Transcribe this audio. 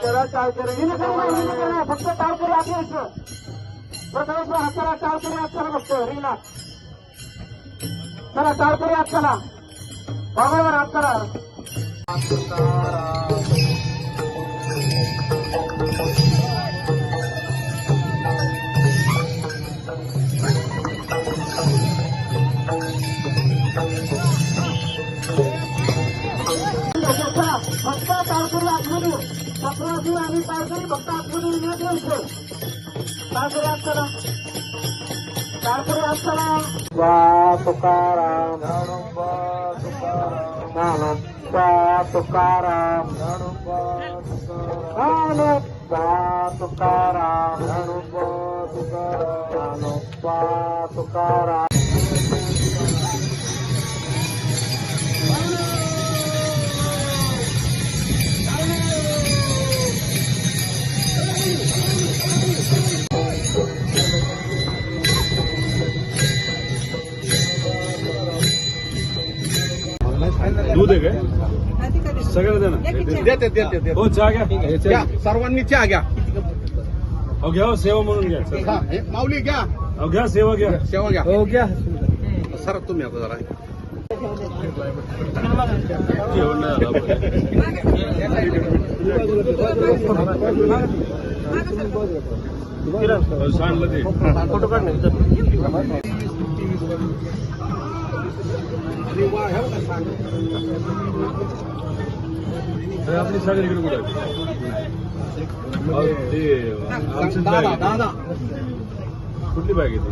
करा टाळकरी फक्त टाळकरी आत यायचं. प्रथमेश हात करा टाळकरी आत करा फक्त रीला चला टाळकरी आत चला बाबावर हात करा. फक्त टाळकरी आतमध्ये 17 जून आणि टाळकरी फक्त आतमध्ये येण्यात यायचं. टाळकरी आत करा टाळकरी आत करा. तुकाराम ज्ञानोबा तुकाराम ज्ञानोबा तुकाराम ज्ञानोबा तुकाराम. दूध आहे काय सगळं द्या ना. देते हो चहा घ्या सर्वांनी चहा घ्या. अहो घ्या हो, सेवा म्हणून घ्या. माऊली घ्या अहो घ्या सेवा घ्या. सेवा घ्या. हो घ्या सर तुम्ही आता जरा जेवण नाही आलं आपण. सांडलं ते फोटो काढ नाही. आपली सागरी इकडे कुठे ते कुठली बॅग आहे ती